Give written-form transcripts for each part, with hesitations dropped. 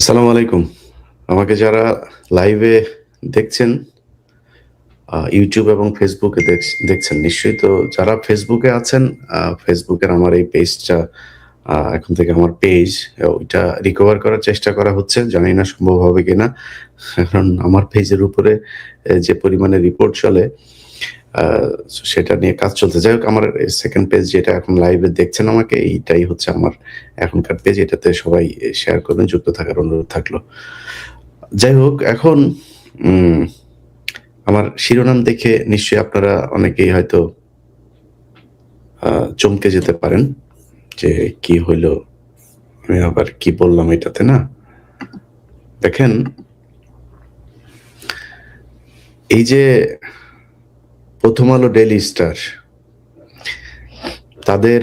আসসালামু আলাইকুম। আমাকে যারা লাইভে দেখছেন, YouTube এবং ফেসবুকে দেখছেন নিশ্চয়ই। তো যারা ফেসবুকে আছেন, ফেসবুকের আমার এই পেজটা এখন থেকে আমার পেজ, ওইটা রিকভার করার চেষ্টা করা হচ্ছে। জানি না সম্ভব হবে কিনা। কারণ আমার পেজের উপরে যে পরিমাণে রিপোর্ট চলে, আ সেটা নিয়ে কাজ চলছে। যাই হোক, আমার সেকেন্ড পেজ যেটা এখন লাইভে দেখছেন আমাকে, এইটাই হচ্ছে আমার এখনকার পেজ। এটাতে সবাই শেয়ার করবেন, যুক্ত থাকার অনুরোধ থাকলো। যাই হোক, এখন উম আমার শিরোনাম দেখে নিশ্চয়ই আপনারা অনেকেই হয়তো আ চমকে যেতে পারেন যে, কি হইল? আমি আবার কি বললাম এটাতে, না? দেখেন, এই যে 'প্রথম আলো ডেইলি স্টার' তাদের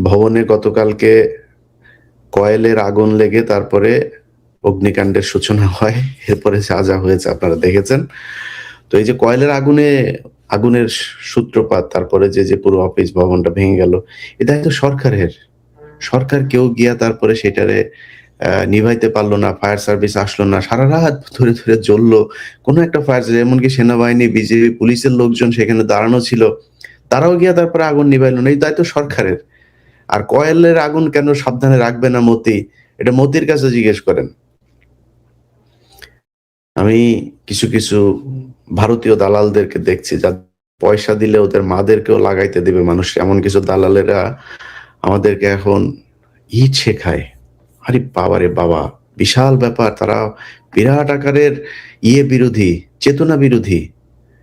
ভবনে গতকালকে কয়েলের আগুন লেগে তারপরে অগ্নিকাণ্ডের সূচনা হয়। এরপরে যা হয়েছে আপনারা দেখেছেন। তো এই যে কয়েলের আগুনের সূত্রপাত, তারপরে যে পুরো অফিস ভবনটা ভেঙে গেল, এ দায়িত্ব সরকারের। সরকার কেউ গিয়া তারপরে সেটারে নিভাইতে পারল না, ফায়ার সার্ভিস আসলো না। সারারাত ধরে জ্বলল। কোন একটা ফায়ার এমনকি সেনাবাহিনী, বিজিবি, পুলিশের লোকজন সেখানে দাঁড়ানো ছিল। তারাও গিয়া তারপরে আগুন নিভাইল না। এই দায়িত্ব সরকারের। আর কয়েলের আগুন কেন সাবধানে রাখবে না মতি? এটা মতির কাছে জিজ্ঞেস করেন। আমি কিছু ভারতীয় দালালদেরকে দেখছি, পয়সা দিলে ওদের মাদেরকেও লাগাইতে দিবে মানুষ। এমন কিছু দালালেরা আমাদেরকে এখন ইট শেখায়। আরে বাবারে বাবা! বিশাল ব্যাপার। তারা বিরাট আকারের বিরোধী, চেতনা বিরোধী।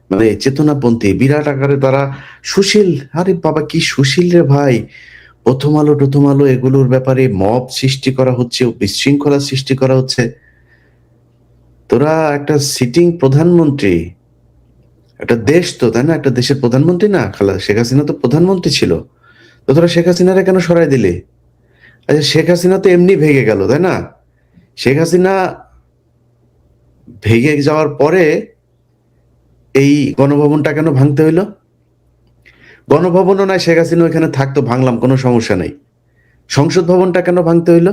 মানে চেতনাপন্থী। বিরাট আকারে তারা সুশীল। আরে বাবা, কি সুশীল রে ভাই! প্রথম আলো এগুলোর ব্যাপারে মব সৃষ্টি করা হচ্ছে, বিশৃঙ্খলা সৃষ্টি করা হচ্ছে। তোরা একটা সিটিং প্রধানমন্ত্রী, একটা দেশ তো, তাই না? একটা দেশের প্রধানমন্ত্রী না? শেখ হাসিনা তো প্রধানমন্ত্রী ছিল। তো তোরা শেখ হাসিনারে কেন সরাই দিলি? আচ্ছা, শেখ হাসিনা তো এমনি ভেগে গেল, তাই না? শেখ হাসিনা ভেগে যাওয়ার পরে এই গণভবনটা কেন ভাঙতে হইল? গণভবনও নয়, শেখ হাসিনা ওইখানে থাকতো, ভাঙলাম, কোনো সমস্যা নাই। সংসদ ভবনটা কেন ভাঙতে হইল?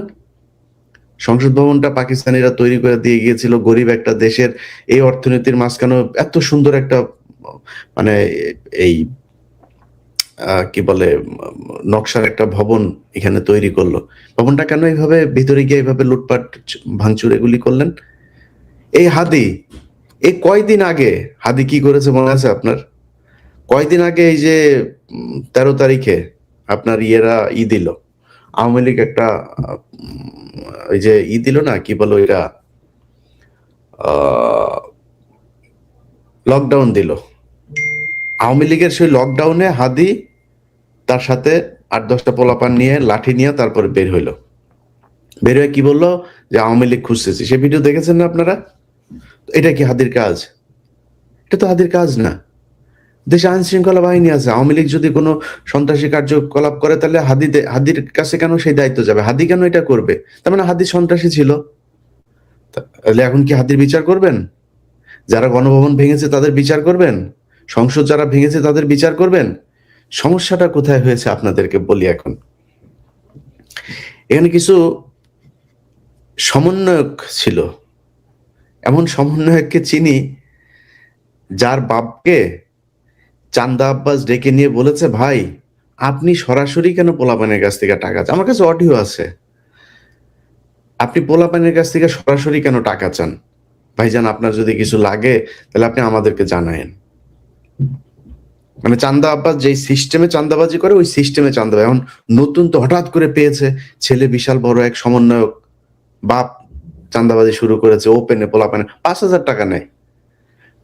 সংসদ ভবনটা পাকিস্তানিরা তৈরি করে দিয়ে গিয়েছিল গরিব একটা দেশের এই অর্থনীতির মাঝখানেও এত সুন্দর একটা মানে এই কি বলে নকশার একটা ভবন এখানে তৈরি করলো। ভবনটা কেন এইভাবে ভিতরে গিয়ে এইভাবে লুটপাট ভাঙচুর এগুলি করলেন? এই হাদি, এই কয়দিন আগে হাদি কি করেছে মনে আছে আপনার? কয়দিন আগে এই যে ১৩ তারিখে আপনার দিল। আওয়ামী লীগ একটা ওই যে দিল না, কি বলে ওইটা, আ লকডাউন দিল। আওয়ামী লীগের সেই লকডাউনে হাদি তার সাথে ৮-১০ টা পোলাপান নিয়ে লাঠি নিয়ে তারপরে বের হইল। বের হয়ে কি বলল? যে আওয়ামী লীগ খুঁজতেছি। সে ভিডিও দেখেছেন না আপনারা? এটা কি হাদির কাজ? এটা তো হাদির কাজ না। দেশে আইন শৃঙ্খলা বাহিনী আছে। আওয়ামী লীগ যদি কোনো সন্ত্রাসী কার্যকলাপ করে তাহলে হাদির কাছে কেন সেই দায়িত্ব যাবে? হাদি কেন এটা করবে? তার মানে হাদি সন্ত্রাসী ছিল। তাহলে এখন কি হাদির বিচার করবেন? যারা গণভবন ভেঙেছে তাদের বিচার করবেন? সংসদ যারা ভেঙেছে তাদের বিচার করবেন? সমস্যাটা কোথায় হয়েছে আপনাদেরকে বলি এখন। এখানে কিছু সমন্বয়ক ছিল। এমন সমন্বয়ককে চিনি, যার বাপকে চান্দা আব্বাস ডেকে নিয়ে বলেছে, "ভাই, আপনি সরাসরি কেন পোলাপানের কাছ থেকে টাকা চান?" আমার কাছে অডিও আছে। "আপনি পোলাপানের কাছ থেকে সরাসরি কেন টাকা চান? ভাইজান, আপনার যদি কিছু লাগে তাহলে আপনি আমাদেরকে জানায়েন।" মানে চান্দা আব্বাস যেই সিস্টেমে চান্দাবাজি করে ওই সিস্টেমে চাঁদাবাজি। এখন নতুন তো হঠাৎ করে পেয়েছে, ছেলে বিশাল বড় এক সমন্বয়ক, বাপ চান্দাবাজি শুরু করেছে ওপেনে, পোলাপানে ৳৫,০০০ নেয়।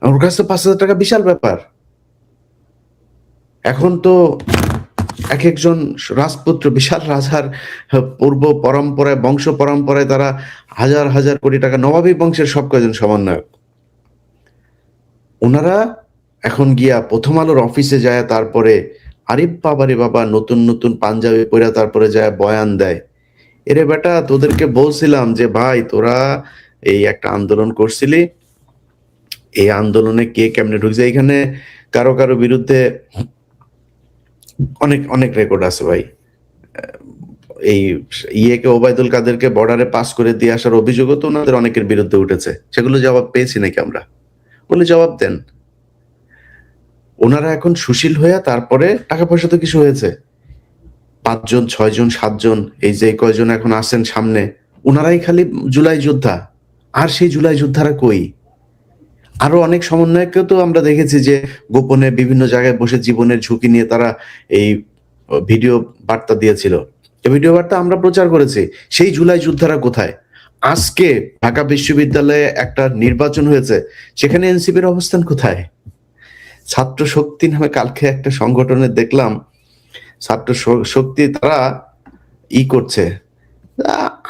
ওর কাছে ৳৫,০০০ বিশাল ব্যাপার। এখন তো একেকজন রাজপুত্র, বিশাল রাজার পূর্ব পরম্পরায়, বংশ পরম্পরায় তারা হাজার কোটি টাকা, নবাবী বংশের সব কয়জন সমন্বয়ক। উনারা এখন গিয়া 'প্রথম আলোর' অফিসে যায়া তারপরে আরে বাবারে বাবা! নতুন পাঞ্জাবি পইড়া তারপরে যায়া বয়ান দেয়। এরে বেটা, তোদেরকে বলছিলাম যে ভাই, তোরা এই একটা আন্দোলন করছিলি। এই আন্দোলনে কে কেমনে ঢুকছে? এখানে কারো বিরুদ্ধে অনেক রেকর্ড আছে ভাই। এই ইয়েকে ওবায়দুল কাদেরকে বর্ডারে পাস করে দিয়ে আসার অভিযোগও তো ওনাদের অনেকের বিরুদ্ধে উঠেছে, সেগুলো জবাব পেয়েছি নাকি আমরা? বলে জবাব দেন। ওনারা এখন সুশীল হয়ে তারপরে টাকা পয়সা তো কিছু হয়েছে, 5 জন 6 জন 7 জন এই যে কয়জন এখন আসেন সামনে, ওনারাই খালি জুলাই যোদ্ধা। আর সেই জুলাই যোদ্ধারা কই? আরো অনেক সমন্বয়ককেও তো আমরা দেখেছি যে গোপনে বিভিন্ন জায়গায় বসে জীবনের ঝুঁকি নিয়ে তারা এই ভিডিও বার্তা দিয়েছিল। এই ভিডিও বার্তা আমরা প্রচার করেছি। সেই জুলাই যোদ্ধারা কোথায়? আজকে ঢাকা বিশ্ববিদ্যালয়ে একটা নির্বাচন হয়েছে, সেখানে এনসিপির অবস্থান কোথায়? ছাত্র শক্তি নামে কালকে একটা সংগঠনে দেখলাম, ছাত্র শক্তি তারা করছে,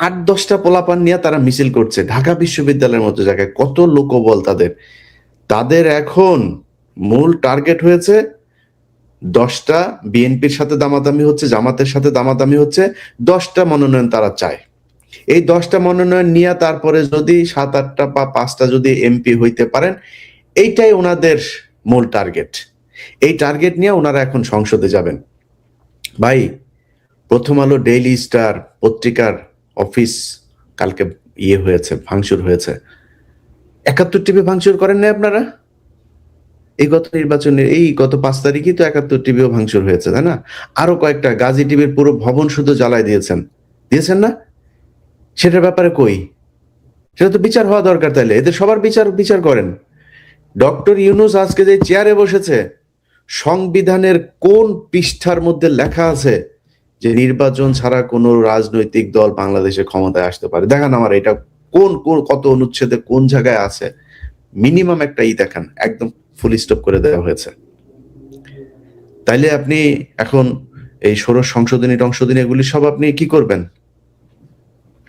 8-10টা পোলাপান নিয়ে তারা মিছিল করছে ঢাকা বিশ্ববিদ্যালয়ের মতো জায়গায়। কত লোকবল তাদের! তাদের এখন মূল টার্গেট হয়েছে 10টা বিএনপির সাথে দামাদামি হচ্ছে, জামাতের সাথে দামাদামি হচ্ছে, 10টা মনোনয়ন তারা চায়। এই 10টা মনোনয়ন নিয়ে তারপরে যদি 7-8টা বা 5টা যদি এমপি হইতে পারেন, এইটাই ওনাদের মূল টার্গেট। এই টার্গেট নিয়ে ওনারা এখন সংসদে যাবেন। ভাই, প্রথম আলো ডেইলি স্টার পত্রিকার অফিস কালকে হয়েছে, ভাঙচুর হয়েছে। 71 টিভি ভাঙচুর করেন না আপনারা? এই গত নির্বাচনের গত 5 তারিখই তো 71 টিভিও ভাঙচুর হয়েছে, তাই না? আরো কয়েকটা গাজী টিভির পুরো ভবন শুধু জ্বালায় দিয়েছেন না? সেটার ব্যাপারে কই? সেটা তো বিচার হওয়া দরকার। তাইলে এদের সবার বিচার করেন। ডক্টর ইউনূস আজকে যে চেয়ারে বসেছে, সংবিধানের কোন পৃষ্ঠার মধ্যে লেখা আছে যে নির্বাচন ছাড়া কোনো রাজনৈতিক দল বাংলাদেশে ক্ষমতায় আসতে পারে? দেখান আমার এটা কোন কত অনুচ্ছেদে কোন জায়গায় আছে? মিনিমাম একটা দেখান, একদম ফুল স্টপ করে দেওয়া হয়েছে। তাইলে আপনি এখন এই ষোড়শ সংশোধনী এগুলি সব আপনি কি করবেন?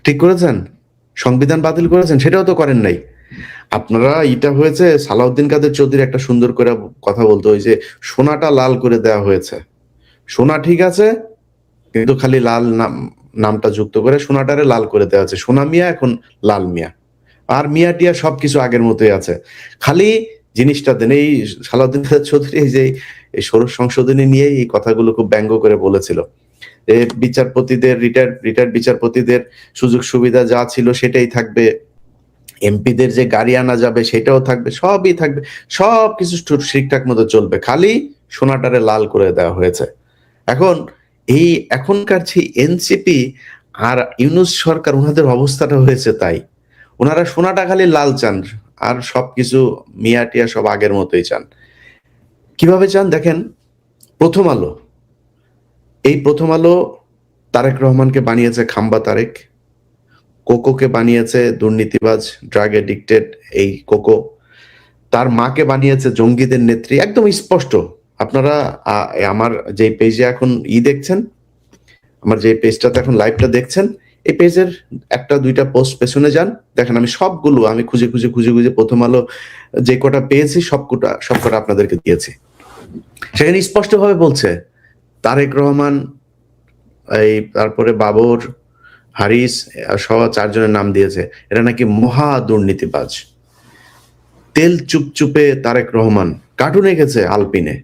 ঠিক করেছেন? সংবিধান বাতিল করেছেন? সেটাও তো করেন নাই। আপনারা হয়েছে, সালাউদ্দিন কাদের চৌধুরী একটা সুন্দর করে কথা বলতো, ওই যে সোনাটা লাল করে দেওয়া হয়েছে। সোনা ঠিক আছে, কিন্তু খালি লাল নামটা যুক্ত করে সোনাটারে লাল করে দেওয়া আছে। সোনা মিয়া এখন লাল মিয়া, আর মিয়া টিয়া সবকিছু আগের মতোই আছে। খালি জিনিসটা দেন। এই সালাউদ্দিন কাদের চৌধুরী এই ষোড়শ সংশোধনী নিয়ে এই কথাগুলো খুব ব্যঙ্গ করে বলেছিল। বিচারপতিদের রিটায়ার্ড বিচারপতিদের সুযোগ সুবিধা যা ছিল সেটাই থাকবে, এমপিদের যে গাড়ি আনা যাবে সেটাও থাকবে, সবই থাকবে, সবকিছু ঠিকঠাক মতো চলবে, খালি সোনাটারে লাল করে দেওয়া হয়েছে। এখন এখনকার যে এনসিপি আর ইউনূস সরকার, ওনাদের অবস্থাটা হয়েছে তাই। ওনারা সোনাটা খালি লাল চান, আর সবকিছু মিয়া টিয়া সব আগের মতোই চান। কিভাবে চান দেখেন। প্রথম আলো তারেক রহমানকে বানিয়েছে খাম্বা তারেক, কোকোকে বানিয়েছে দুর্নীতিবাজ, ড্রাগ এডিক্টেড এই কোকো, তার মাকে বানিয়েছে জঙ্গিদের নেত্রী। একদম স্পষ্ট। আপনারা আমার যে পেজে এখন দেখছেন, আমার যে পেজটাতে এখন লাইভটা দেখছেন, এই পেজের 1-2টা পোস্ট পেছনে যান, দেখেন আমি সবগুলো আমি খুঁজে প্রথম আলো যে কটা পেয়েছি সবকটা আপনাদেরকে দিয়েছি। সেখানে স্পষ্টভাবে বলছে তারেক রহমান, তারপরে বাবর, হারিস সহ 4 জনের নাম দিয়েছে, এরা নাকি মহা দুর্নীতিবাজ। তেল চুপচুপে তারেক রহমান কার্টুন এঁকেছে আলপিনে,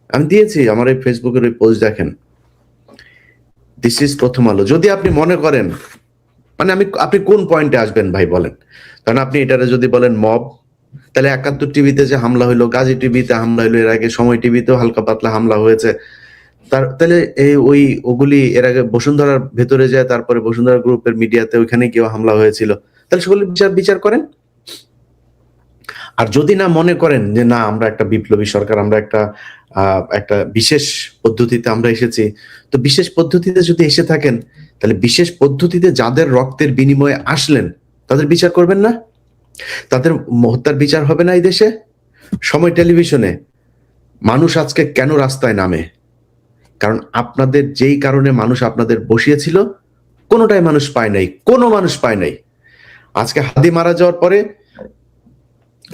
আমি দিয়েছি আমার এই ফেসবুকের ওই পোস্ট দেখেন। দিস ইজ প্রথম আলো। যদি আপনি মনে করেন, মানে আপনি কোন পয়েন্টে আসবেন ভাই বলেন? কারণ আপনি এটারে যদি বলেন মব, তাহলে 71 টিভিতে যে হামলা হইলো, গাজী টিভিতে হামলা হইলো, এর আগে সময় টিভিতেও হালকা পাতলা হামলা হয়েছে, তাহলে ওগুলি এর আগে বসুন্ধরার ভেতরে যায়, তারপরে বসুন্ধরা গ্রুপের মিডিয়াতে ওইখানে কেউ হামলা হয়েছিল, তাহলে সেগুলি বিচার করেন। আর যদি না মনে করেন যে না আমরা একটা বিপ্লবী সরকার, আমরা একটা বিশেষ পদ্ধতিতে আমরা এসেছি, তো বিশেষ পদ্ধতিতে যদি এসে থাকেন, তাহলে বিশেষ পদ্ধতিতে যাদের রক্তের বিনিময়ে আসলেন তাদের বিচার করবেন না? তাদের হত্যার বিচার হবে না এই দেশে? সময় টেলিভিশনে মানুষ আজকে কেন রাস্তায় নামে? কারণ আপনাদের যেই কারণে মানুষ আপনাদের বসিয়েছিল, কোনোটাই মানুষ পায় নাই, কোনো মানুষ পায় নাই। আজকে হাদি মারা যাওয়ার পরে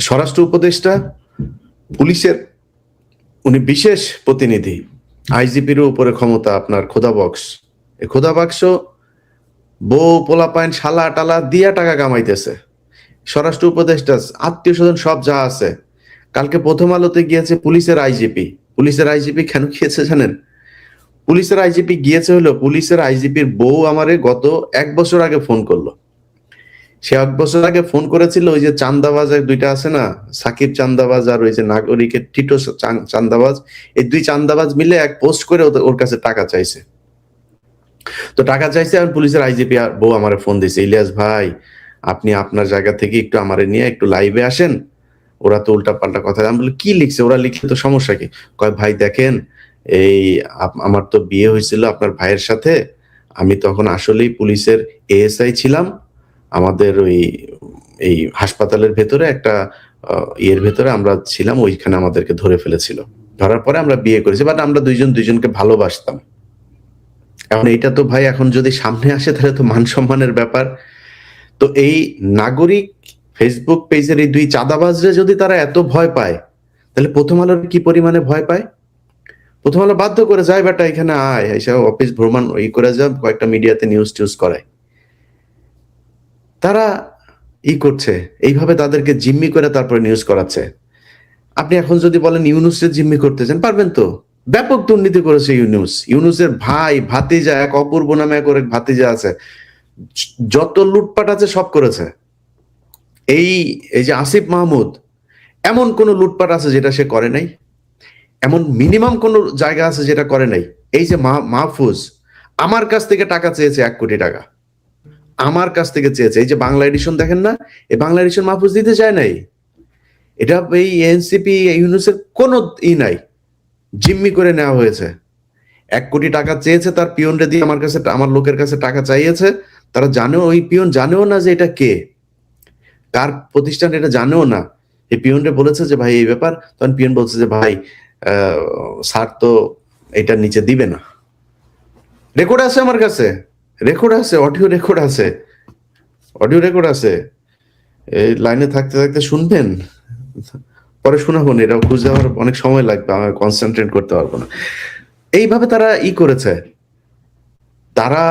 স্বরাষ্ট্র উপদেষ্টা, পুলিশের উনি বিশেষ প্রতিনিধি, আইজিপির উপরে ক্ষমতা আপনার খোদা বক্স, এই খোদা বাক্স বউ পোলাপাইন শালা টালা দিয়া টাকা কামাইতেছে। স্বরাষ্ট্র উপদেষ্টা, আত্মীয় স্বজন সব যা আছে। কালকে প্রথম আলোতে গিয়েছে পুলিশের আইজিপি কেন গিয়েছে জানেন? পুলিশের আইজিপি গিয়েছে হলো, পুলিশের আইজিপির বউ আমারে গত 1 বছর আগে ফোন করলো। সে 1 বছর আগে ফোন করেছিল, ওই যে চান্দাবাজ দুইটা আছে না, সাকিব চান্দাবাজ আর ওই যে নাগরিকের টিটো চান্দাবাজ, এই 2 চান্দাবাজ মিলে এক পোস্ট করে ওর কাছে টাকা চাইছে। তো টাকা চাইছে, আর পুলিশের আইজিপি বউ আমারে ফোন দিছে, ইলিয়াস ভাই আপনি আপনার জায়গা থেকে একটু আমারে নিয়ে একটু লাইভে আসেন, ওরা তো উল্টাপাল্টা কথা। আমি বলি কি লিখছে, ওরা লিখলে তো সমস্যা কি? কয় ভাই দেখেন, এই আমার তো বিয়ে হয়েছিল আপনার ভাইয়ের সাথে, আমি তখন আসলেই পুলিশের এএসআই ছিলাম, আমাদের ওই এই হাসপাতালের ভেতরে একটা ইয়ের ভেতরে আমরা ছিলাম, ওইখানে আমাদেরকে ধরে ফেলেছিল, ধরার পরে আমরা বিয়ে করেছি, বাট আমরা দুইজন দুইজনকে ভালোবাসতাম। এখন এইটা তো ভাই এখন যদি সামনে আসে তাহলে তো মান সম্মানের ব্যাপার। তো এই নাগরিক ফেসবুক পেজের এই 2 চাঁদাবাজরা যদি তারা এত ভয় পায়, তাহলে প্রথম আলোর কি পরিমাণে ভয় পায়? প্রথম আলো বাধ্য করে যায়, বেটা এখানে আয়, এসে অফিস ভ্রমণ করে যা, কয়েকটা মিডিয়াতে নিউজ টিউজ করায়। তারা করছে এইভাবে, তাদেরকে জিম্মি করে তারপরে নিউজ করাচ্ছে। আপনি এখন যদি বলেন ইউনূসের জিম্মি করতে চান, পারবেন তো? ব্যাপক দুর্নীতি করেছে ইউনূস। ইউনূসের ভাই ভাতিজা, এক অপূর্ব নামে এক ওর এক ভাতিজা আছে, যত লুটপাট আছে সব করেছে। এই এই যে আসিফ মাহমুদ, এমন কোন লুটপাট আছে যেটা সে করে নাই? এমন মিনিমাম কোন জায়গা আছে যেটা করে নাই? এই যে মাহফুজ আমার কাছ থেকে টাকা চেয়েছে 1 কোটি টাকা, আমার কাছ থেকে চেয়েছে। এই যে বাংলা এডিশন দেখেন না, এই বাংলা এডিশন মাহফুজ দিতে চায় নাই। এটা এই এনসিপি ইউনূসের কোন নাই, জিম্মি করে নেওয়া হয়েছে। 1 কোটি টাকা চেয়েছে, তার পিয়নরে দিয়ে আমার কাছে, আমার লোকের কাছে টাকা চাইয়েছে। তারা জানেও, ওই পিয়ন জানেও না যে এটা কে, কার প্রতিষ্ঠান, এটা জানেও না। এই পিয়নরে বলেছে যে ভাই এই ব্যাপার, তখন পিয়ন বলছে যে ভাই স্যার তো এটার নিচে দিবে না। রেকর্ড আছে আমার কাছে, রেকর্ড আছে, অডিও রেকর্ড আছে, অডিও রেকর্ড আছে। এই লাইনে থাকতে থাকতে শুনবেন, পরে শোনাবো না, এটা খুঁজে আমার অনেক সময় লাগবে, আমার কনসেন্ট্রেট করতে পারবো না। এইভাবে তারা করেছে। তারা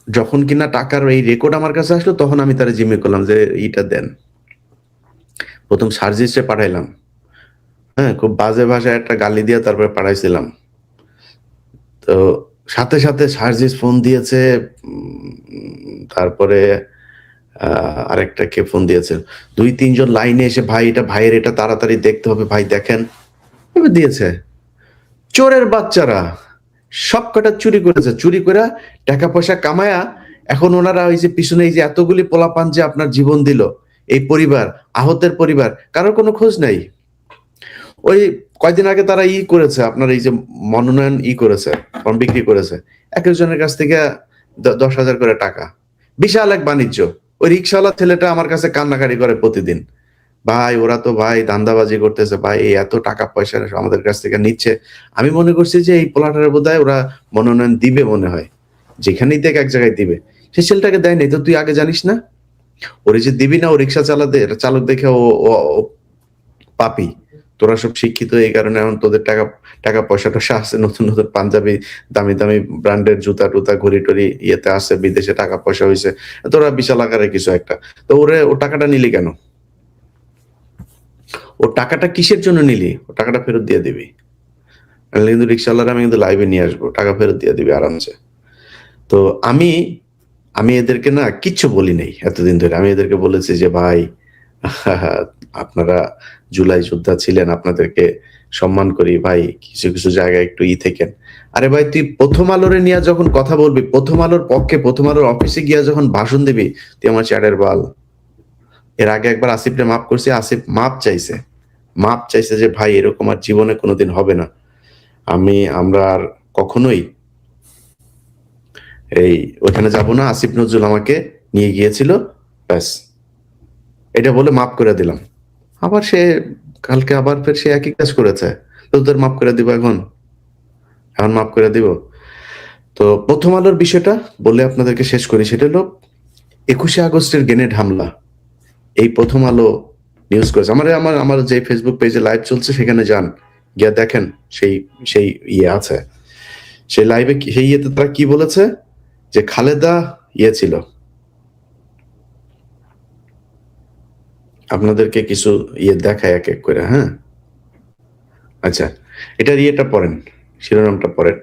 যখন কিনা টাকার এই রেকর্ড আমার কাছে আসলো, তখন আমি তারা জিম্মি করলাম যে এইটা দেন। প্রথম সার্জিসে পাঠাইলাম, হ্যাঁ, খুব বাজে ভাষায় একটা গালি দিয়ে তারপরে পাঠাইছিলাম। তো সাথে সাথে সার্জিস ফোন দিয়েছে, তারপরে আরেকটা কে ফোন দিয়েছে, 2-3 জন লাইনে এসে ভাই এটা ভাইয়ের, এটা তাড়াতাড়ি দেখতে হবে ভাই দেখেন, এভাবে দিয়েছে। চোরের বাচ্চারা সব কটা চুরি করেছে, চুরি করে টাকা পয়সা কামায়া এখন ওনারা ওই যে পিছনে এই যে এতগুলি পোলাপান যে আপনার জীবন দিল, এই পরিবার, আহতের পরিবার, কারোর কোনো খোঁজ নাই। ওই কয়দিন আগে তারা করেছে, আপনার এই যে মনোনয়ন করেছে, ফর্ম বিক্রি করেছে, এক একজনের কাছ থেকে 10,000 করে টাকা, বিশাল এক বাণিজ্য। ওই রিক্সাওয়ালা ছেলেটা আমার কাছে কান্নাকাটি করে প্রতিদিন, ভাই ওরা তো ভাই ধান্দাবাজি করতেছে ভাই, এই এত টাকা পয়সা আমাদের কাছ থেকে নিচ্ছে। আমি মনে করছি যে এই পোলাটার বোধহয় ওরা মনোনয়ন দিবে, মনে হয় যেখানেই দেখ এক জায়গায় দিবে। সে ছেলেটাকে দেয় নাই তো, তুই আগে জানিস না? ওরে যে দিবি না, ও রিক্সা চালক দেখে ও পাপি। তোরা সব শিক্ষিত, এই কারণে এখন তোদের টাকা টাকা পয়সা টয়সা আছে, নতুন নতুন পাঞ্জাবি, দামি দামি ব্র্যান্ডের জুতা টুতা ঘড়ি টড়ি ইয়েতে আছে, বিদেশে টাকা পয়সা হয়েছে, তোরা বিশাল আকারে কিছু একটা। তো ও টাকাটা নিলি কেন? ও টাকাটা কিসের জন্য নিলি? ও টাকাটা ফেরত দিয়ে দিবি। নাহলে কিন্তু রিক্সাওয়ালারা আমি কিন্তু লাইভে নিয়ে আসবো, টাকা ফেরত দিয়ে দিবি আরামসে। তো আমি আমি এদেরকে না কিচ্ছু বলি নাই এতদিন ধরে। আমি এদেরকে বলেছি যে ভাই আপনারা জুলাই যোদ্ধা ছিলেন, আপনাদেরকে সম্মান করি ভাই, কিছু কিছু জায়গায় একটু থেকেন। আরে ভাই তুই প্রথম আলোরে নিয়ে যখন কথা বলবি, প্রথম আলোর পক্ষে, প্রথম আলোর অফিসে গিয়া যখন ভাষণ দিবি, তুই আমার চ্যাটের বাল। এর আগে একবার আসিফরে মাফ করছি, আসিফ মাপ চাইছে যে ভাই এরকম আর জীবনে কোনোদিন হবে না, আমরা আর কখনোই এই ওইখানে যাব না। আসিফ নজরুল আমাকে নিয়ে গিয়েছিল, ব্যাস, এটা বলে মাফ করে দিলাম। আবার সে কালকে আবার ফের সে একই কাজ করেছে। তো তোদের মাফ করে দিব এখন? এখন মাফ করে দিব? তো প্রথম আলোর বিষয়টা বলে আপনাদেরকে শেষ করি, সেটা হলো 21শে আগস্টের গ্রেনেড হামলা। এই প্রথম আলো নিউজ করেছে। আমার যে ফেসবুক পেজে লাইভ চলছে সেখানে যান, গিয়া দেখেন, সেই সেই আছে সেই লাইভে, সেই ইয়েতে তারা কি বলেছে যে খালেদা ছিল। আপনাদেরকে কিছু দেখায় এক এক করে, হ্যাঁ? আচ্ছা, এটার পড়েন, শিরোনামটা পড়েন।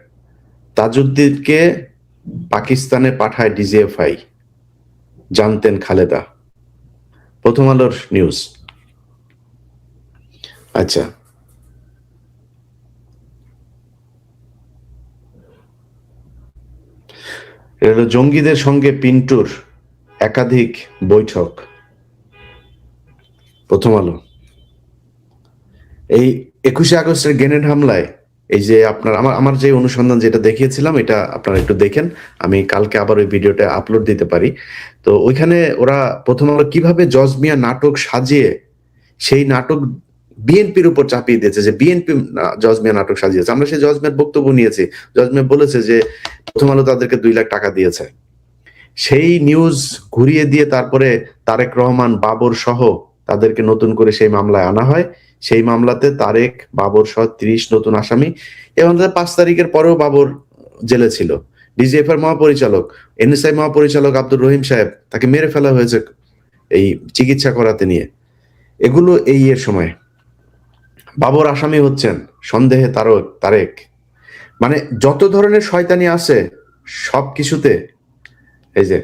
তাজউদ্দিনকে পাকিস্তানে পাঠায় ডিজিএফআই, জানতেন খালেদা। প্রথম আলোর নিউজ। আচ্ছা, এটা হলো জঙ্গিদের সঙ্গে পিন্টুর একাধিক বৈঠক। প্রথম আলো। এই 21শে আগস্টের গ্রেনেড হামলায় এই যে আপনার আমার যে অনুসন্ধান যেটা দেখিয়েছিলাম, এটা আপনারা একটু দেখেন, আমি কালকে আবার ওই ভিডিওটা আপলোড দিতে পারি। তো ওইখানে ওরা প্রথম আলো কিভাবে জজ মিয়া নাটক সাজিয়ে সেই নাটক বিএনপির উপর চাপিয়ে দিয়েছে যে বিএনপি জজ মিয়া নাটক সাজিয়েছে। আমরা সেই জজ মিয়ার বক্তব্য নিয়েছি। জজ মিয়া বলেছে যে প্রথম আলো তাদেরকে 2 লাখ টাকা দিয়েছে। সেই নিউজ ঘুরিয়ে দিয়ে তারপরে তারেক রহমান, বাবর সহ তাদেরকে নতুন করে সেই মামলায় আনা হয়। সেই মামলাতে তারেক, বাবর সহ 30 নতুন আসামি, এবং 5 তারিখের পরেও বাবর জেলে ছিল। ডিজিএফ এর মহাপরিচালক, এনএসআই মহাপরিচালক আব্দুর রহিম সাহেব, তাকে মেরে ফেলা হয়েছে এই চিকিৎসা করাতে নিয়ে। এগুলো এই এর সময়। বাবর আসামি হচ্ছেন সন্দেহে তারেক। মানে যত ধরনের শয়তানি আছে সব কিছুতে। এই যে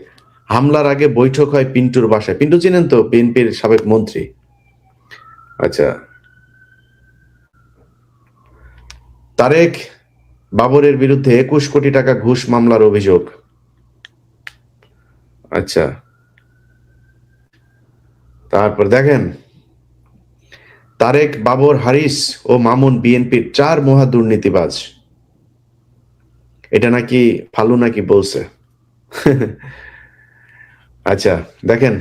হামলার আগে বৈঠক হয় পিন্টুর বাসায়। পিন্টু চিনেন তো, বিএনপির সাবেক মন্ত্রী। আচ্ছা, তারেক বাবরের বিরুদ্ধে 21 কোটি টাকা ঘুষ মামলার অভিযোগ। আচ্ছা, তারপর দেখেন, তারেক, বাবর, হারিস ও মামুন বিএনপির 4 মহা দুর্নীতিবাজ। এটা নাকি ফালু নাকি বলছে। আচ্ছা দেখেন,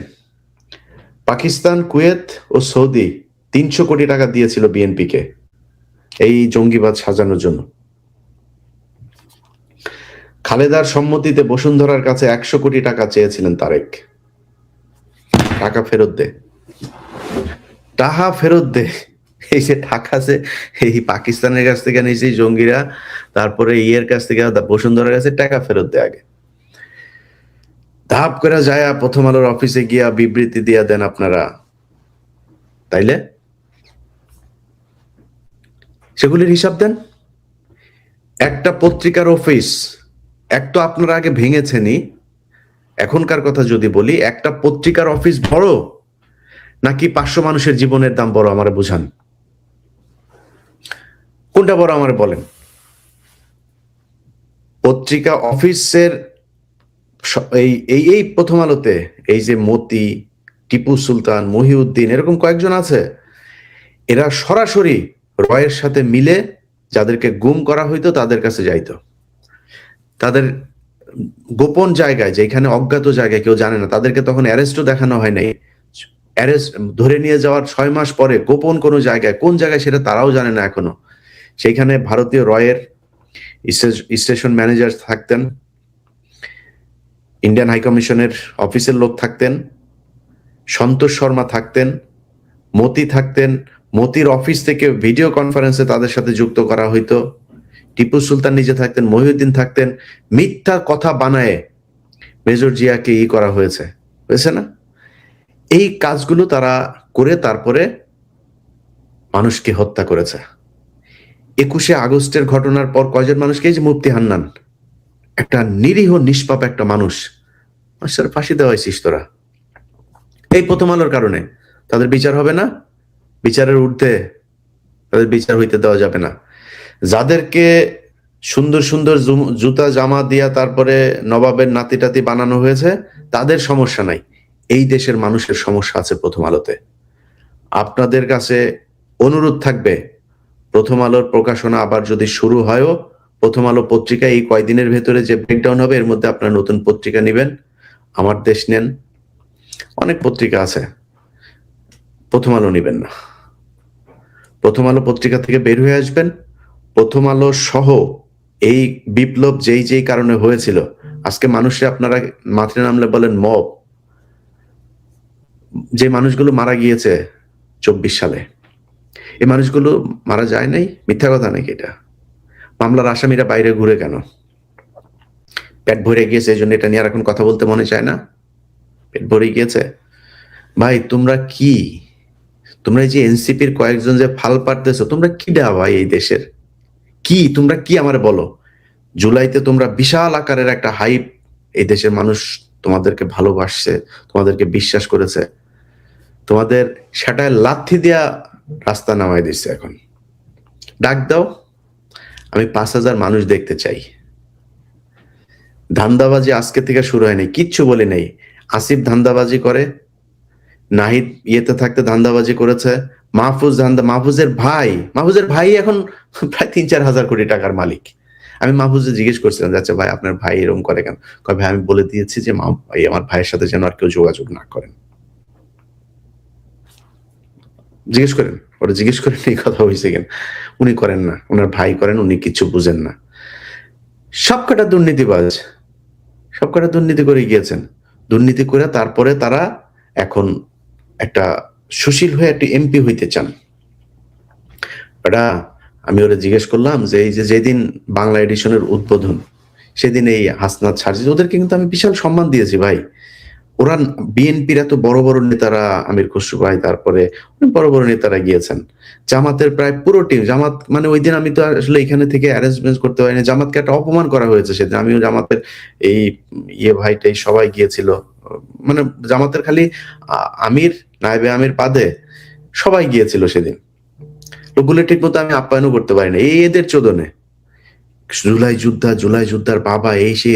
পাকিস্তান, কুয়েত ও সৌদি 300 কোটি টাকা দিয়েছিল বিএনপিকে এই জঙ্গিবাদ সাজানোর জন্য। খালেদার সম্মতিতে বসুন্ধরার কাছে 100 কোটি টাকা চেয়েছিলেন তারেক। টাকা ফেরত দে, টাকা ফেরত দে। এই যে টাকা আছে এই পাকিস্তানের কাছ থেকে নিয়েছি জঙ্গিরা, তারপরে ইয়ের কাছ থেকে বসুন্ধরার কাছে টাকা ফেরত দে আগে। ধাপ করে যায় প্রথম আলোর অফিসে গিয়া বিবৃতি দিয়া দেন আপনারা, তাইলে সেগুলির হিসাব দেন। একটা পত্রিকার অফিস, এক তো আপনারা আগে ভেঙেছেনই, এখনকার কথা যদি বলি, একটা পত্রিকার অফিস বড় নাকি 500 মানুষের জীবনের দাম বড়? আমারে বুঝান, কোনটা বড় আমারে বলেন। পত্রিকা অফিসের এই এই এই প্রথম আলোতে এই যে মতি, টিপু সুলতান, মহিউদ্দিন, এরকম কয়েকজন আছে, এরা সরাসরি রয়ের সাথে মিলে যাদেরকে গুম করা হইতো তাদের কাছে যাইতো। তাদের গোপন জায়গায়, যেখানে অজ্ঞাত জায়গায় কেউ জানে না, তাদেরকে তখন অ্যারেস্টও দেখানো হয় নাই। অ্যারেস্ট ধরে নিয়ে যাওয়ার 6 মাস পরে গোপন কোনো জায়গায়, কোন জায়গায় সেটা তারাও জানে না এখনো, সেইখানে ভারতীয় রয়ের স্টেশন ম্যানেজার থাকতেন, ইন্ডিয়ান হাই কমিশনের অফিসের লোক থাকতেন, সন্তোষ শর্মা থাকতেন, মতি থাকতেন। মতির অফিস থেকে ভিডিও কনফারেন্সে তাদের সাথে যুক্ত করা হইতো। টিপু সুলতান নিজে থাকতেন, মহিউদ্দিন থাকতেন। মিথ্যা কথা বানায় মেজর জিয়াকে করা হয়েছে না? এই কাজগুলো তারা করে তারপরে মানুষকে হত্যা করেছে। 21শে আগস্টের ঘটনার পর কয়জন মানুষকে, এই যে মুফতি হান্নান, একটা নিরীহ নিষ্পাপ একটা মানুষ, মানুষের ফাঁসি দেওয়া হয়েছিস তোরা। এই প্রথম আলোর কারণে তাদের বিচার হবে না, বিচারের ঊর্ধ্বে তাদের বিচার হইতে দেওয়া যাবে না। যাদেরকে সুন্দর সুন্দর জুতা জামা দিয়া তারপরে নবাবের নাতি টাতি বানানো হয়েছে, তাদের সমস্যা নাই, এই দেশের মানুষের সমস্যা আছে প্রথম আলোতে। আপনাদের কাছে অনুরোধ থাকবে, প্রথম আলোর প্রকাশনা আবার যদি শুরু হয়ও, প্রথম আলো পত্রিকা এই কয়দিনের ভেতরে যে ব্রেকডাউন হবে, এর মধ্যে আপনারা নতুন পত্রিকা নেবেন। আমার দেশ নেন, অনেক পত্রিকা আছে, প্রথম আলো নেবেন না। প্রথম আলো পত্রিকা থেকে বের হয়ে আসবেন। প্রথম আলো সহ এই বিপ্লব যেই কারণে হয়েছিল, আজকে মানুষে আপনারা মাঠে নামলে বলেন মব, যে মানুষগুলো মারা গিয়েছে 24 সালে, এই মানুষগুলো মারা যায় নাই? মিথ্যা কথা নাকি এটা? মামলার আসামিরা বাইরে ঘুরে কেন? পেট ভরে গিয়েছে, এই জন্য এটা নিয়ে আর এখন কথা বলতে মনে চায় না? পেট ভরে গিয়েছে। ভাই তোমরা কি, তোমরা এই যে এনসিপির কয়েকজন যে ফাল পারতেছো, তোমরা কি ডা ভাই এই দেশের? কি তোমরা কি আমারে বলো? জুলাইতে তোমরা বিশাল আকারের একটা হাইপ, এই দেশের মানুষ তোমাদেরকে ভালোবাসছে, তোমাদেরকে বিশ্বাস করেছে, তোমাদের সেটায় লাথি দিয়া রাস্তা নামাই দিচ্ছে। এখন ডাক দাও, আমি 5,000 মানুষ দেখতে চাই। ধান্দাবাজি আজকে থেকে শুরু হয়নি, কিচ্ছু বলি নেই। আসিফ ধান্দাবাজি করে, নাহিদ ইয়েতে থাকতে ধান্দাবাজি করেছে, মাহফুজের ভাই এখন প্রায় 3-4 হাজার কোটি টাকার মালিক। আমি মাহফুজে জিজ্ঞেস করছিলাম, আচ্ছা ভাই আপনার ভাই এরকম করে কেন? কয় ভাই আমি বলে দিয়েছি যে আমার ভাইয়ের সাথে যেন আর কেউ যোগাযোগ না করেন। জিজ্ঞেস করেন, ওরা জিজ্ঞেস করেন এই কথা হয়েছে কেন। উনি করেন না, ওনার ভাই করেন, উনি কিছু বুঝেন না। সবকটা দুর্নীতিবাজ, সবকটা দুর্নীতি করে গিয়েছেন। দুর্নীতি করে তারপরে তারা এখন একটা সুশীল হয়ে একটি এমপি হইতে চান। ওটা আমি ওরা জিজ্ঞেস করলাম যে এই যে যেদিন বাংলা এডিশনের উদ্বোধন, সেদিন এই হাসনাত সার্জিস, ওদেরকে কিন্তু আমি বিশাল সম্মান দিয়েছি ভাই। ওরা বিএনপির এত বড় বড় নেতারা, আমির খসরু ভাই, তারপরে অনেক বড় বড় নেতারা গিয়েছেন। জামাতের প্রায় পুরো টিম, জামাত মানে ওই দিন আমি তো আসলে এখানে থেকে অ্যারেঞ্জমেন্ট করতে পারিনি, জামাতকে একটা অপমান করা হয়েছে সেদিন। আমিও জামাতের এই ভাইটাই সবাই গিয়েছিল, মানে জামাতের খালি আমির, নায়েবে আমির বাদে সবাই গিয়েছিল সেদিন। লোকগুলো ঠিক মতো আমি আপ্যায়নও করতে পারি না, এই এদের চোদনে। জুলাই যোদ্ধার বাবা এই সে,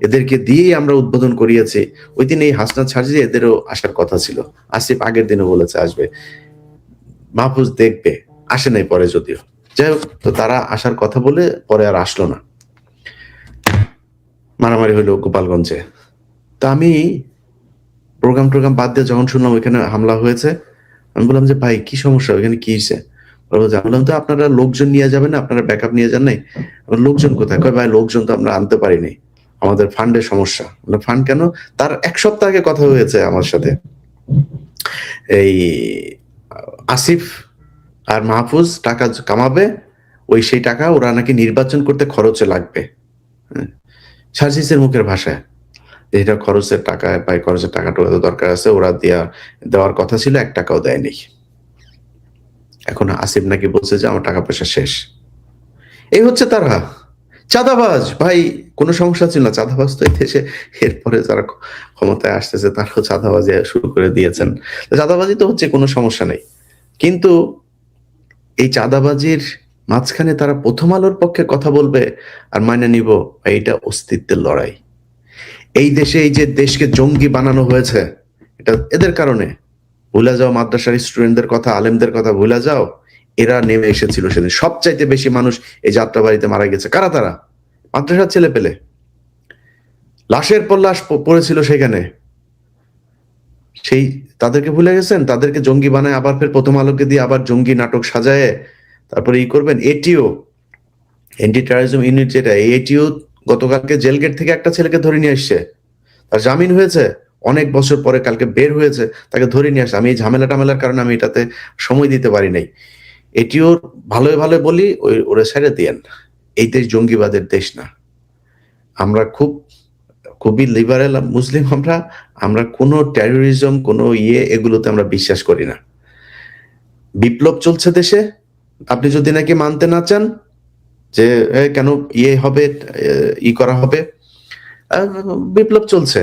এদেরকে দিয়েই আমরা উদ্বোধন করিয়েছি। ওই দিন এই হাসনাত সার্জিস এদেরও আসার কথা ছিল, আসিফ আগের দিনও বলেছে আসবে, মাহফুজ দেখবে, আসে নাই পরে যদিও। যাই হোক, তো তারা আসার কথা বলে পরে আর আসলো না, মারামারি হইলো গোপালগঞ্জে। তা আমি প্রোগ্রাম বাদ দিয়ে যখন শুনলাম ওইখানে হামলা হয়েছে, আমি বললাম যে ভাই কি সমস্যা, ওইখানে কি হয়েছে? বললাম তো আপনারা লোকজন নিয়ে যাবেন, আপনারা ব্যাকআপ নিয়ে যান নাই? লোকজন কোথায়? কয় ভাই লোকজন তো আমরা আনতে পারিনি, আমাদের ফান্ডের সমস্যা। ফান্ড কেন? তার 1 সপ্তাহ আগে কথা হয়েছে আমার সাথে, এই আসিফ আর মাহফুজ টাকা কামাবে, সেই টাকা ওরা নাকি নির্বাচন করতে খরচে লাগবে। সার্জিসের মুখের ভাষায় এটা খরচের টাকা, ভাই খরচের টাকাটা দরকার আছে, ওরা দেওয়ার কথা ছিল, 1 টাকাও দেয়নি। এখন আসিফ নাকি বলছে যে আমার টাকা পয়সা শেষ। এই হচ্ছে তারা চাঁদাবাজ ভাই। কোনো সমস্যা ছিল না, চাঁদাবাজ তো এই দেশে এরপরে যারা ক্ষমতায় আসতেছে তারাও চাঁদাবাজি শুরু করে দিয়েছেন। চাঁদাবাজি তো হচ্ছে, কোনো সমস্যা নেই, কিন্তু এই চাঁদাবাজির মাঝখানে তারা প্রথম আলোর পক্ষে কথা বলবে আর মাইনে নিব, এইটা অস্তিত্বের লড়াই। এই দেশে এই যে দেশকে জঙ্গি বানানো হয়েছে, এটা এদের কারণে। ভুলে যাও মাদ্রাসার স্টুডেন্টদের কথা, আলেমদের কথা ভুলে যাও। এরা নেমে এসেছিল সেদিন, সবচাইতে বেশি মানুষ এই যাত্রাবাড়িতে মারা গেছে। কারা তারা? মাদ্রাসার ছেলে পেলে, লাশের পর লাশ পড়েছিল সেখানে। তাদেরকে ভুলে গেছেন? তাদেরকে জঙ্গি বানায় আবার ফের প্রথম আলোকে দিয়ে আবার জঙ্গি নাটক সাজায় তারপরে করবেন। এটিও, এন্টি টেররিজম ইউনিট, যেটা এটিও গতকালকে জেল গেট থেকে একটা ছেলেকে ধরে নিয়ে আসছে, তার জামিন হয়েছে অনেক বছর পরে, কালকে বের হয়েছে, তাকে ধরে নিয়ে আসছে। আমি এই ঝামেলার কারণে আমি এটাতে সময় দিতে পারি নাই। এটিও ভালো বলি, ওরা ছেড়ে দিয়েন। এই দেশ জঙ্গিবাদের দেশ না। আমরা খুবই লিবারেল মুসলিম, আমরা কোনো টেরোরিজম, কোনো এগুলোতে আমরা বিশ্বাস করি না। বিপ্লব চলছে দেশে, আপনি যদি নাকি মানতে না চান যে কেন হবে, করা হবে, বিপ্লব চলছে।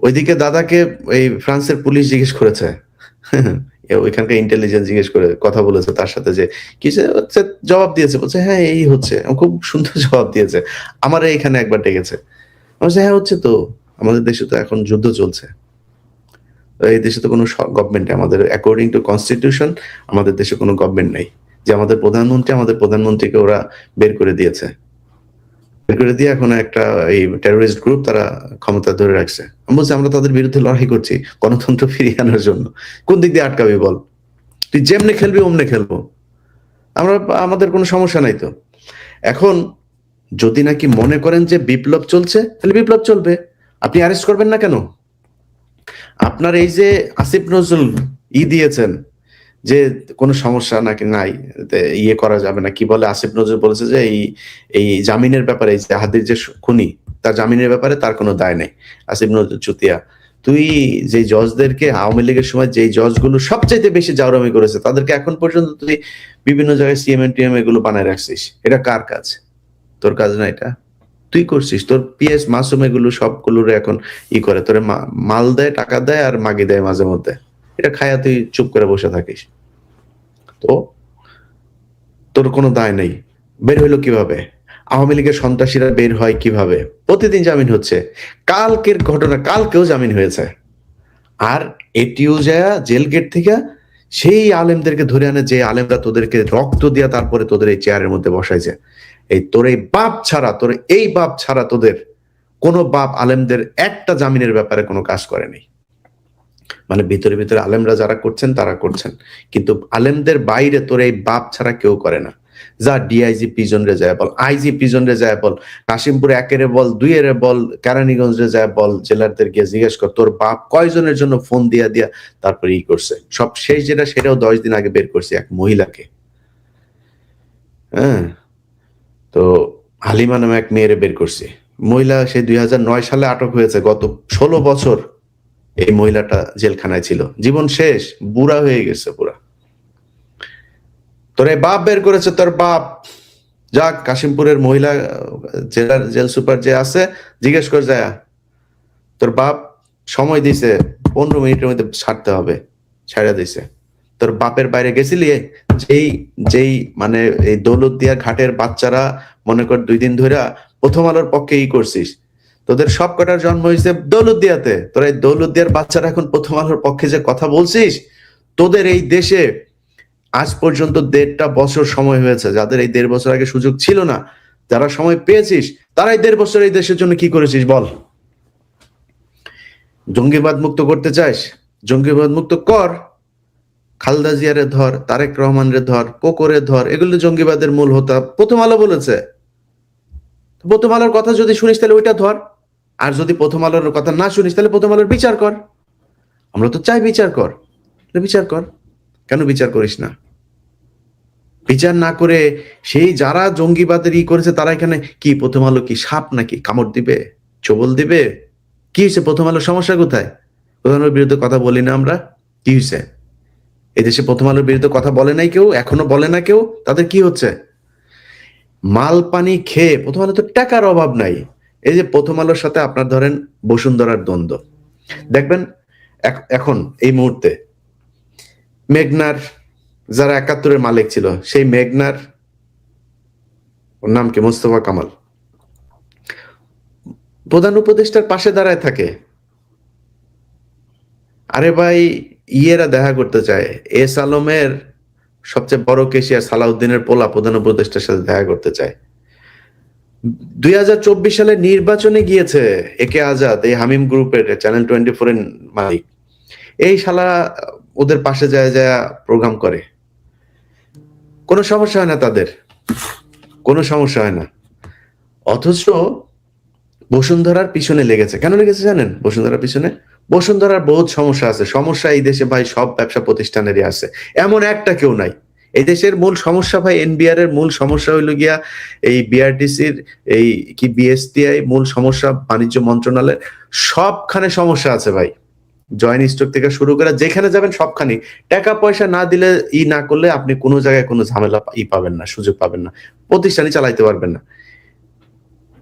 ওইদিকে দাদাকে এই ফ্রান্সের পুলিশ জিজ্ঞেস করেছে, ওইখানকার ইন্টেলিজেন্স জিজ্ঞেস করে কথা বলেছে তার সাথে, যে কিছু হচ্ছে, জবাব দিয়েছে, বলছে হ্যাঁ এই হচ্ছে। খুব সুন্দর জবাব দিয়েছে। আমার এখানে একবার ডেকেছে, বলছে হ্যাঁ হচ্ছে তো, আমাদের দেশে তো এখন যুদ্ধ চলছে, এই দেশে তো কোনো গভর্নমেন্ট, আমাদের অ্যাকর্ডিং টু কনস্টিটিউশন আমাদের দেশে কোনো গভর্নমেন্ট নেই, যে আমাদের প্রধানমন্ত্রীকে ওরা বের করে দিয়েছে, বের করে দিয়ে এখন একটা এই টেরোরিস্ট গ্রুপ তারা ক্ষমতা ধরে রাখছে। আমি বলছি আমরা তাদের বিরুদ্ধে লড়াই করছি গণতন্ত্র ফিরিয়ে আনার জন্য। কোন দিক দিয়ে আটকাবি বল? তুই যেমনে খেলবি অমনে খেলবো, আমাদের কোনো সমস্যা নাই তো। এখন যদি নাকি মনে করেন যে বিপ্লব চলছে, তাহলে বিপ্লব চলবে, আপনি অ্যারেস্ট করবেন না কেন? আপনার এই যে আসিফ নজরুল দিয়েছেন যে কোনো সমস্যা নাকি নাই, করা যাবে না, কি বলে আসিফ নজরুল বলেছে যে এই জামিনের ব্যাপারে, এই যে হাদির যে খুনি, তার জামিনের ব্যাপারে তার কোনো দায় নেই। আসিফ নজরুল চুতিয়া, তুই যে জজদেরকে আওয়ামী লীগের সময় যেই জজগুলো সবচাইতে বেশি জাউরামি করেছে, তাদেরকে এখন পর্যন্ত তুই বিভিন্ন জায়গায় সিএম টিএম এগুলো বানায় রাখছিস, এটা কার কাজ? তোর কাজ না এটা, তুই করছিস। তোর পিএস মাসুম এগুলো সবগুলোর এখন করে, তোরে মাল দেয়, টাকা দেয় আর মাগি দেয় মাঝে মধ্যে, এটা খায়া তুই চুপ করে বসে থাকিস। তো তোর কোনো দায় নেই। বের হইলো কিভাবে? আওয়ামী লীগের সন্ত্রাসীরা বের হয় কিভাবে? প্রতিদিন জামিন হচ্ছে। কালকের ঘটনা, কালকেও জামিন হয়েছে। আর এটিও যায় জেল গেট থেকে সেই আলেমদেরকে ধরে আনে, যে আলেমরা তোদেরকে রক্ত দিয়া তারপরে তোদের এই চেয়ারের মধ্যে বসাইছে। এই তোর এই বাপ ছাড়া, তোর এই বাপ ছাড়া তোদের কোনো বাপ আলেমদের একটা জামিনের ব্যাপারে কোনো কাজ করেনি। মানে ভিতরে ভিতরে আলেমরা যারা করছেন তারা করছেন, কিন্তু আলেমদের বাইরে তোর এই বাপ ছাড়া কেউ করে না। যা ডিআইজি পিজন রে যায় বল, আইজি পিজন রে যায় বল, কাশিমপুর একেরে বল, দুইয়েরে বল, কেরানীগঞ্জ রে যায় বল, জেলারদের গিয়ে জিজ্ঞেস কর তোর বাপ কয়জনের জন্য ফোন দিয়া দিয়া তারপরে করছে। সব শেষ যেটা, সেটাও 10 দিন আগে বের করছে এক মহিলাকে। হ্যাঁ, তো হালিমা নামে এক মেয়েরে বের করছে। মহিলা সে 2009 সালে আটক হয়েছে। গত 16 বছর এই মহিলাটা জেলখানায় ছিল, জীবন শেষ, বুড়া হয়ে গেছে পুরা। তোর এই বাপ বের করেছে, তোর বাপ। যাক, কাশিমপুরের মহিলা জেলার জেল সুপার যে আছে, জিজ্ঞেস কর যায়, তোর বাপ সময় দিছে 15 মিনিটের মধ্যে ছাড়তে হবে, ছাড়া দিছে। তোর বাপের বাইরে গেছিলি, যেই যেই মানে এই দৌলতদিয়া ঘাটের বাচ্চারা মনে কর 2 দিন ধরে প্রথম আলোর পক্ষে করছিস, তোদের সব কটার জন্ম হয়েছে দৌলতদিয়াতে। তোরা এই দৌলতদিয়ার বাচ্চারা এখন প্রথম আলোর পক্ষে যে কথা বলছিস, তোদের এই দেশে আজ পর্যন্ত 1.5 বছর সময় হয়েছে। যাদের এই 1.5 বছর আগে সুযোগ ছিল না, যারা সময় পেয়েছিস, তারাই 1.5 বছর এই দেশের জন্য কি করেছিস বল? জঙ্গিবাদ মুক্ত করতে চাস, জঙ্গিবাদ মুক্ত কর। খালেদা জিয়ারে ধর, তারেক রহমানরে ধর, কোকরে ধর, এগুলো জঙ্গিবাদের মূল হোতা প্রথম আলো বলেছে। প্রথম আলোর কথা যদি শুনিস তাহলে ওইটা ধর, আর যদি প্রথম আলোর কথা না শুনিস তাহলে প্রথম আলোর বিচার কর। আমরা তো চাই বিচার কর, বিচার কর। কেন বিচার করিস না? বিচার না করে সেই যারা জঙ্গিবাদের করেছে তারা এখানে কি, প্রথম আলো কি সাপ নাকি? কামড় দিবে, চবল দিবে? কি হয়েছে? প্রথম আলোর সমস্যা কোথায়? প্রথম আলোর বিরুদ্ধে কথা বলি না আমরা? কি হয়েছে? এদেশে প্রথম আলোর বিরুদ্ধে কথা বলে নাই কেউ, এখনো বলে না কেউ। তাদের কি হচ্ছে? মাল পানি খেয়ে, প্রথম আলো তো টাকার অভাব নাই। এই যে প্রথম আলোর সাথে আপনার ধরেন বসুন্ধরার দ্বন্দ্ব দেখবেন এখন এই মুহূর্তে। মেঘনার যারা 71-এর মালিক ছিল, সেই মেঘনার ওর নাম কি, মোস্তফা কামাল, প্রধান উপদেষ্টার পাশে দাঁড়ায় থাকে। আরে ভাই, ইয়েরা দেখা করতে চায়, এস আলমের সবচেয়ে বড় কেশিয়ার সালাউদ্দিনের পোলা প্রধান উপদেষ্টার সাথে দেখা করতে চায়। 2024 সালে নির্বাচনে গিয়েছে একে আজাদ, এই হামিম গ্রুপের চ্যানেল 24 এর মালিক। এই শালা ওদের পাশে যায় যায় প্রোগ্রাম করে, কোনো সমস্যা হয় না তাদের, কোনো সমস্যা হয় না। অথচ বসুন্ধরার পিছনে লেগেছে। কেন লেগেছে জানেন? বসুন্ধরার পিছনে বসুন্ধরার বহুত সমস্যা আছে। সমস্যা এই দেশে ভাই সব ব্যবসা প্রতিষ্ঠানেরই আছে, এমন একটা কেউ নাই। এই দেশের মূল সমস্যা ভাই, এনবিআর এর মূল সমস্যা হইল গিয়া এই বিআরটিসির এই কি বিএসটিআই মূল সমস্যা, বাণিজ্য মন্ত্রণালয়, সবখানে সমস্যা আছে ভাই। জয়েন্ট স্টক থেকে শুরু করে যেখানে যাবেন সবখানে টাকা পয়সা না দিলে, না করলে আপনি কোনো জায়গায় কোনো ঝামেলা পাবেন না, সুযোগ পাবেন না, প্রতিষ্ঠানই চালাইতে পারবেন না।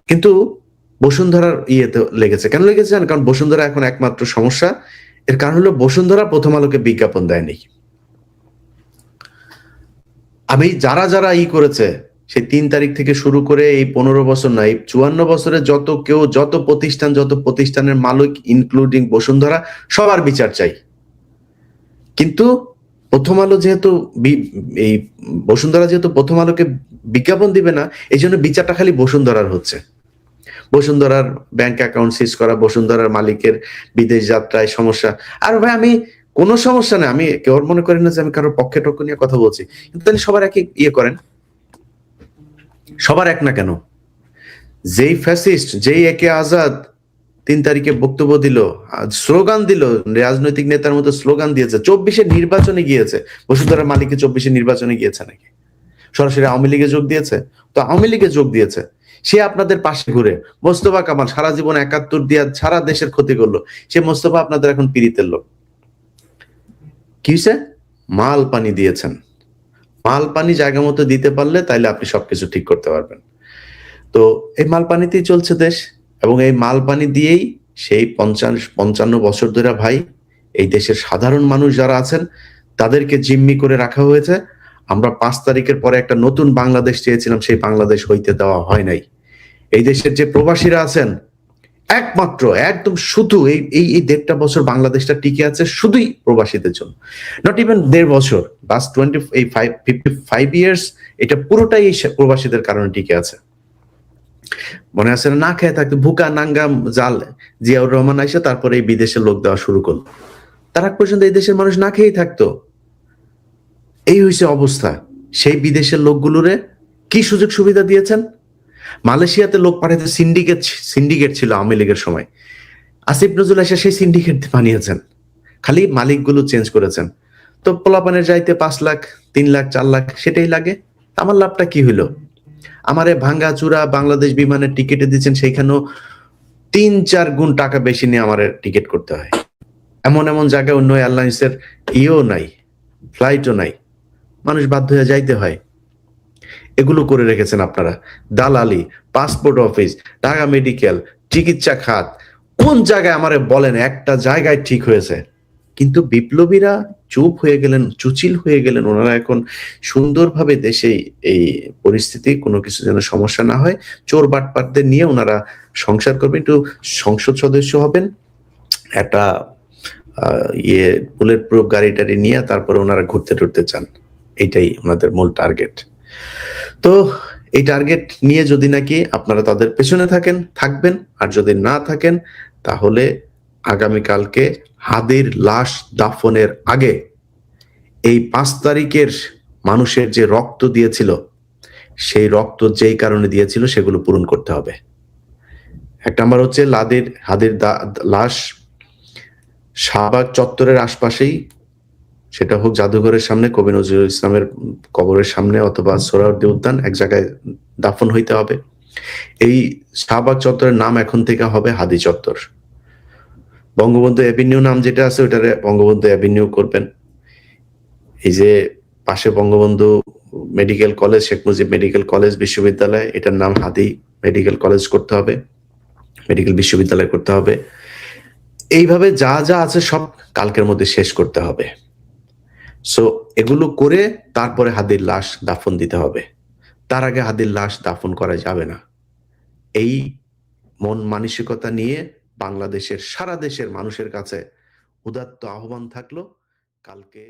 কিন্তু বসুন্ধরার ইয়েতে লেগেছে। কেন লেগেছে জানেন? কারণ বসুন্ধরা এখন একমাত্র সমস্যা। এর কারণ হলো বসুন্ধরা প্রথম আলোকে বিজ্ঞাপন দেয়নি। আমি যারা যারা করেছে, সেই 3 তারিখ থেকে শুরু করে এই 15 বছর না, এই 54 বছরে যত প্রতিষ্ঠানের মালিক ইনক্লুডিং বসুন্ধরা, সবার বিচার চাই। কিন্তু প্রথম আলো যেহেতু এই বসুন্ধরা যেহেতু প্রথম আলোকে বিজ্ঞাপন দিবে না, এই জন্য বিচারটা খালি বসুন্ধরার হচ্ছে। বসুন্ধরার ব্যাংক অ্যাকাউন্ট সিজ করা, বসুন্ধরার মালিকের বিদেশ যাত্রায় সমস্যা। আর ভাই আমি কোনো সমস্যা নেই, আমি কেউ মনে করেন না যে আমি কারোর পক্ষে টক্ষ নিয়ে কথা বলছি, কিন্তু তাহলে সবার একই করেন। সবার এক না কেন? যেই ফ্যাসিস্ট, যেই একে আজাদ 3 তারিখে বক্তব্য দিল, স্লোগান দিল, রাজনৈতিক নেতার মতো স্লোগান দিয়েছে, 24-এ নির্বাচনে গিয়েছে। বসুন্ধরার মালিকের 24-এ নির্বাচনে গিয়েছে নাকি? সরাসরি আওয়ামী লীগে যোগ দিয়েছে? তো আওয়ামী লীগে যোগ দিয়েছে, সে আপনাদের পাশে ঘুরে। মোস্তফা কামাল সারা জীবন 71 দিয়া সারা দেশের ক্ষতি করলো, সে মোস্তফা আপনাদের এখন পীড়িতের লোক। কি হয়েছে? মাল পানি দিয়েছেন। মাল পানি জায়গা মতো দিতে পারলে তাইলে আপনি সবকিছু ঠিক করতে পারবেন। তো এই মাল পানিতেই চলছে দেশ, এবং এই মাল পানি দিয়েই সেই 55 বছর ধরে ভাই এই দেশের সাধারণ মানুষ যারা আছেন তাদেরকে জিম্মি করে রাখা হয়েছে। আমরা ৫ তারিখের পরে একটা নতুন বাংলাদেশ চেয়েছিলাম, সেই বাংলাদেশ হইতে দেওয়া হয় নাই। এই দেশের যে প্রবাসীরা আছেন একমাত্র একদম শুধু এই এই এই ১.৫ বছর বাংলাদেশটা টিকে আছে শুধুই প্রবাসীদের জন্য। নট ইভেন ১.৫ বছর, লাস্ট 55 ইয়ার্স এটা পুরোটাই এই প্রবাসীদের কারণে টিকে আছে। মনে আছে না খেয়ে থাকতো ভুকা নাঙ্গা জাল, জিয়াউর রহমান আইসা তারপরে এই বিদেশে লোক দেওয়া শুরু করলো। তার আগ পর্যন্ত এই দেশের মানুষ না খেয়েই থাকতো। এই হয়েছে অবস্থা। সেই বিদেশের লোকগুলোরে কি সুযোগ সুবিধা দিয়েছেন? মালয়েশিয়াতে লোক পাঠাতে সিন্ডিকেট ছিল আওয়ামী লীগের সময়। আসিফ নজরুল এসে সেই সিন্ডিকেট বানিয়েছেন, খালি মালিকগুলো চেঞ্জ করেছেন। তো পোলাপানের যাইতে ৫ লাখ ৩ লাখ ৪ লাখ সেটাই লাগে। আমার লাভটা কি হইলো? আমারে ভাঙ্গা চূড়া বাংলাদেশ বিমানের টিকিটে দিচ্ছেন, সেইখানেও ৩-৪ গুণ টাকা বেশি নিয়ে আমার টিকিট করতে হয়। এমন এমন জায়গায় অন্য এয়ারলাইন্সের ইও নাই, ফ্লাইটও নাই, মানুষ বাধ্য হয়ে যাইতে হয়। এগুলো করে রেখেছেন আপনারা। দালালি, পাসপোর্ট অফিস, ঢাকা মেডিকেল, চিকিৎসা খাত, কোন জায়গায় আমারে বলেন একটা জায়গায় ঠিক হয়েছে? কিন্তু বিপ্লবীরা চুপ হয়ে গেলেন, চুচিল হয়ে গেলেন। ওনারা এখন সুন্দরভাবে দেশে এই পরিস্থিতি কোনো কিছু যেন সমস্যা না হয়, চোর বাটপারদের নিয়ে ওনারা সংসার করবেন, একটু সংসদ সদস্য হবেন, একটা বুলেট প্রুফ গাড়ি টাড়ি নিয়ে তারপরে ওনারা ঘুরতে টুরতে চান। এইটাই ওনাদের মূল টার্গেট। তো এই টার্গেট নিয়ে যদি নাকি আপনারা তাদের পেছনে থাকবেন, আর যদি না থাকেন তাহলে আগামীকালকে হাদির লাশ দাফনের আগে এই ৫ তারিখের মানুষের যে রক্ত দিয়েছিল, সেই রক্ত যেই কারণে দিয়েছিল সেগুলো পূরণ করতে হবে। ১ নাম্বার হচ্ছে হাদির লাশ শাহবাগ চত্বরের আশপাশেই, সেটা হোক জাদুঘরের সামনে, কবি নজরুল ইসলামের কবরের সামনে, অথবা সোহরাওয়ার্দী উদ্যান, এক জায়গায় দাফন হইতে হবে। এই শাহবাগ চত্বরের নাম এখন থেকে হবে হাদি চত্বর। বঙ্গবন্ধু অ্যাভিনিউ নাম যেটা আছে ওটারে বঙ্গবন্ধু অ্যাভিনিউ করবেন। এই যে পাশে Bangabandhu medical college, Sheikh Mujib medical college বিশ্ববিদ্যালয়, এটার নাম হাদি মেডিকেল কলেজ করতে হবে, মেডিকেল বিশ্ববিদ্যালয় করতে হবে। এইভাবে যা যা আছে সব কালকের মধ্যে শেষ করতে হবে। সো এগুলো করে তারপরে হাদির লাশ দাফন দিতে হবে। তার আগে হাদির লাশ দাফন করা যাবে না। এই মন মানসিকতা নিয়ে বাংলাদেশের সারা দেশের মানুষের কাছে উদাত্ত আহ্বান থাকলো, কালকে